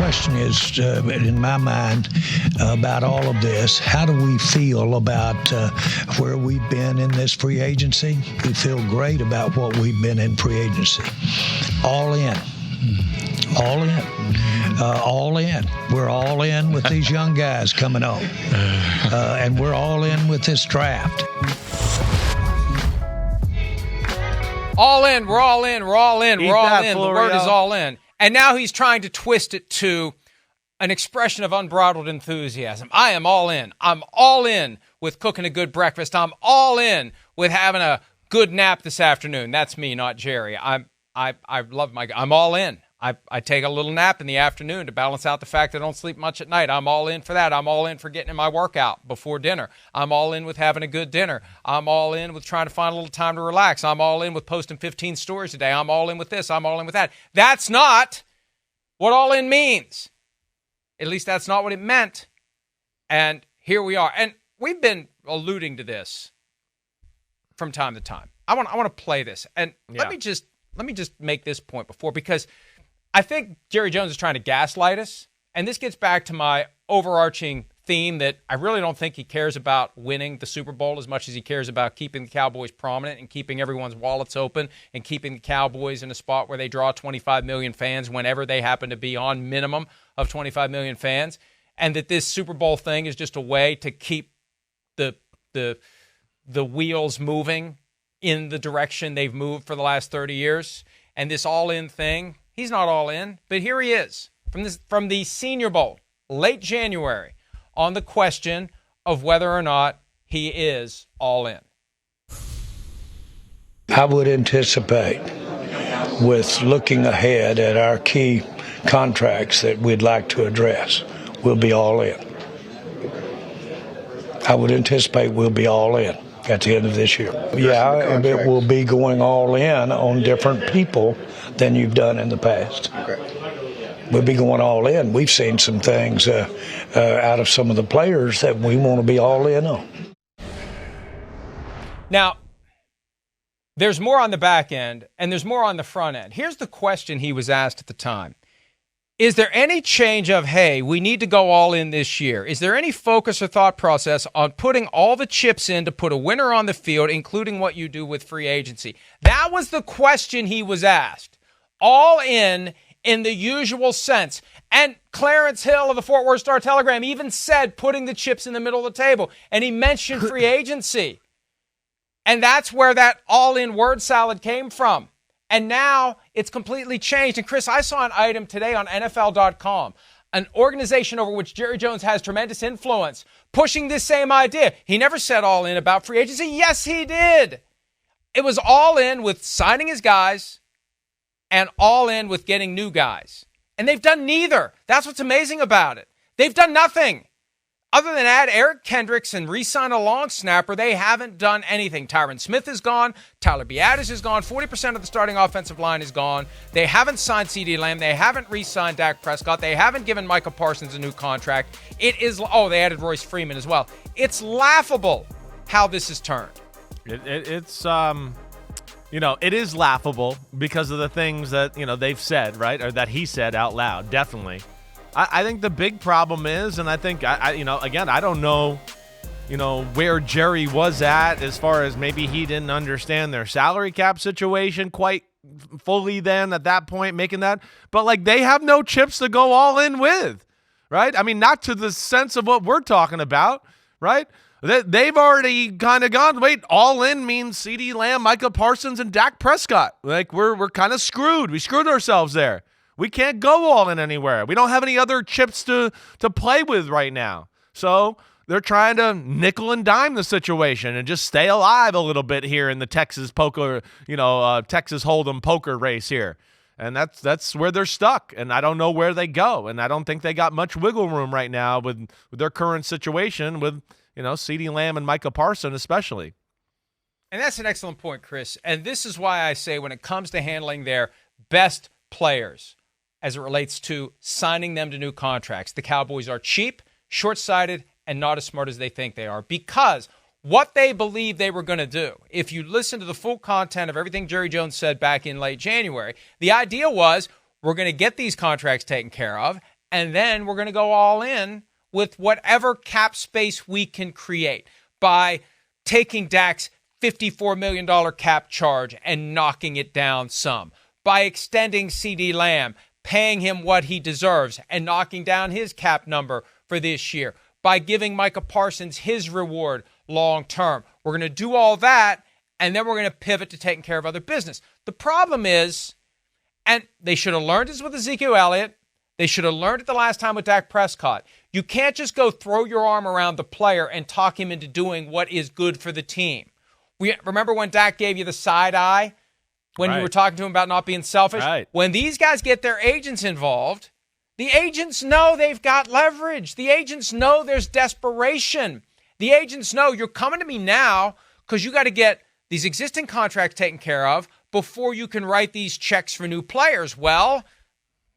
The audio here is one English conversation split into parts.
question is, in my mind, about all of this, how do we feel about where we've been in this free agency? We feel great about what we've been in free agency. All in. All in. All in. We're all in with these young guys coming on. And we're all in with this draft. All in. We're all in. We're all in. We're all in. Florio. The word is all in. And now he's trying to twist it to an expression of unbridled enthusiasm. I am all in. I'm all in with cooking a good breakfast. I'm all in with having a good nap this afternoon. That's me, not Jerry. I love I'm all in. I take a little nap in the afternoon to balance out the fact that I don't sleep much at night. I'm all in for that. I'm all in for getting in my workout before dinner. I'm all in with having a good dinner. I'm all in with trying to find a little time to relax. I'm all in with posting 15 stories a day. I'm all in with this. I'm all in with that. That's not what all in means. At least that's not what it meant. And here we are. And we've been alluding to this from time to time. I want to play this. And let me just make this point before, because I think Jerry Jones is trying to gaslight us, and this gets back to my overarching theme that I really don't think he cares about winning the Super Bowl as much as he cares about keeping the Cowboys prominent and keeping everyone's wallets open and keeping the Cowboys in a spot where they draw 25 million fans whenever they happen to be on minimum of 25 million fans, and that this Super Bowl thing is just a way to keep the wheels moving in the direction they've moved for the last 30 years. And this all-in thing, he's not all in, but here he is from the Senior Bowl, late January, on the question of whether or not he is all in. I would anticipate, with looking ahead at our key contracts that we'd like to address, we'll be all in. I would anticipate we'll be all in at the end of this year. Yeah, and it will be going all in on different people than you've done in the past. Okay. We'll be going all in. We've seen some things out of some of the players that we want to be all in on. Now, there's more on the back end, and there's more on the front end. Here's the question he was asked at the time. Is there any change of, hey, we need to go all in this year? Is there any focus or thought process on putting all the chips in to put a winner on the field, including what you do with free agency? That was the question he was asked. All in the usual sense. And Clarence Hill of the Fort Worth Star-Telegram even said putting the chips in the middle of the table. And he mentioned free agency. And that's where that all-in word salad came from. And now it's completely changed. And Chris, I saw an item today on NFL.com, an organization over which Jerry Jones has tremendous influence, pushing this same idea. He never said all in about free agency. Yes, he did. It was all in with signing his guys and all in with getting new guys. And they've done neither. That's what's amazing about it. They've done nothing. Other than add Eric Kendricks and re-sign a long snapper, they haven't done anything. Tyron Smith is gone. Tyler Biadasz is gone. 40% of the starting offensive line is gone. They haven't signed CeeDee Lamb. They haven't re-signed Dak Prescott. They haven't given Micah Parsons a new contract. They added Royce Freeman as well. It's laughable how this has turned. It's it is laughable because of the things that, they've said, right? Or that he said out loud, definitely. I think the big problem is, and I think, again, I don't know, where Jerry was at as far as maybe he didn't understand their salary cap situation quite fully then at that point, making that. But, they have no chips to go all in with, right? I mean, not to the sense of what we're talking about, right? They've already kind of gone, wait, all in means CeeDee Lamb, Micah Parsons, and Dak Prescott. We're kind of screwed. We screwed ourselves there. We can't go all in anywhere. We don't have any other chips to play with right now. So they're trying to nickel and dime the situation and just stay alive a little bit here in the Texas poker, Texas Hold'em poker race here. And that's where they're stuck. And I don't know where they go. And I don't think they got much wiggle room right now with their current situation with, CeeDee Lamb and Micah Parsons especially. And that's an excellent point, Chris. And this is why I say when it comes to handling their best players, as it relates to signing them to new contracts, the Cowboys are cheap, short-sighted, and not as smart as they think they are, because what they believe they were going to do, if you listen to the full content of everything Jerry Jones said back in late January, the idea was we're going to get these contracts taken care of, and then we're going to go all in with whatever cap space we can create by taking Dak's $54 million cap charge and knocking it down some, by extending CeeDee Lamb, paying him what he deserves and knocking down his cap number for this year, by giving Micah Parsons his reward long term. We're going to do all that, and then we're going to pivot to taking care of other business. The problem is, and they should have learned this with Ezekiel Elliott, they should have learned it the last time with Dak Prescott. You can't just go throw your arm around the player and talk him into doing what is good for the team. Remember when Dak gave you the side eye when you were talking to him about not being selfish? Right. When these guys get their agents involved, the agents know they've got leverage. The agents know there's desperation. The agents know you're coming to me now because you got to get these existing contracts taken care of before you can write these checks for new players. Well,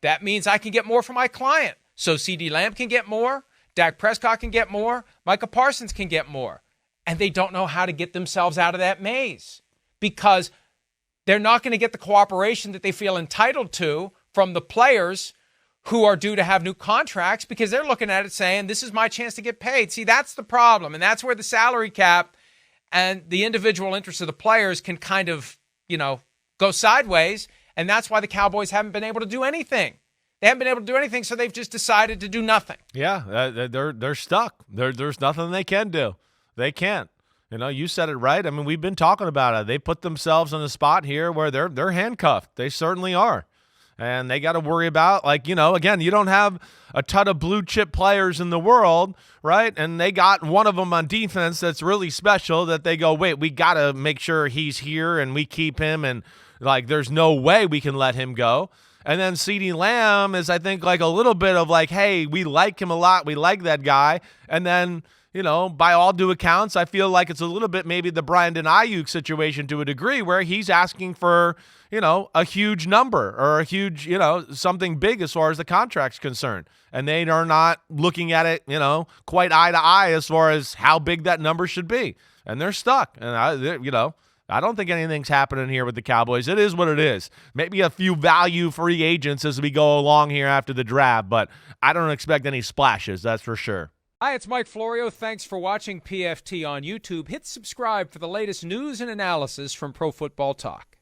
that means I can get more for my client. So CeeDee Lamb can get more, Dak Prescott can get more, Micah Parsons can get more. And they don't know how to get themselves out of that maze because they're not going to get the cooperation that they feel entitled to from the players who are due to have new contracts because they're looking at it saying, this is my chance to get paid. See, that's the problem. And that's where the salary cap and the individual interests of the players can kind of, go sideways. And that's why the Cowboys haven't been able to do anything. They haven't been able to do anything, so they've just decided to do nothing. Yeah, they're stuck. There's nothing they can do. They can't. You said it right. I mean, we've been talking about it. They put themselves in a spot here where they're handcuffed. They certainly are. And they got to worry about, again, you don't have a ton of blue chip players in the world, right? And they got one of them on defense that's really special that they go, wait, we got to make sure he's here and we keep him. And, there's no way we can let him go. And then CeeDee Lamb is, I think, a little bit of hey, we like him a lot. We like that guy. And then, by all due accounts, I feel like it's a little bit maybe the Brandon Ayuk situation to a degree where he's asking for, a huge number or a huge, something big as far as the contract's concerned. And they are not looking at it, quite eye to eye as far as how big that number should be. And they're stuck. And, I don't think anything's happening here with the Cowboys. It is what it is. Maybe a few value free agents as we go along here after the draft, but I don't expect any splashes, that's for sure. Hi, it's Mike Florio. Thanks for watching PFT on YouTube. Hit subscribe for the latest news and analysis from Pro Football Talk.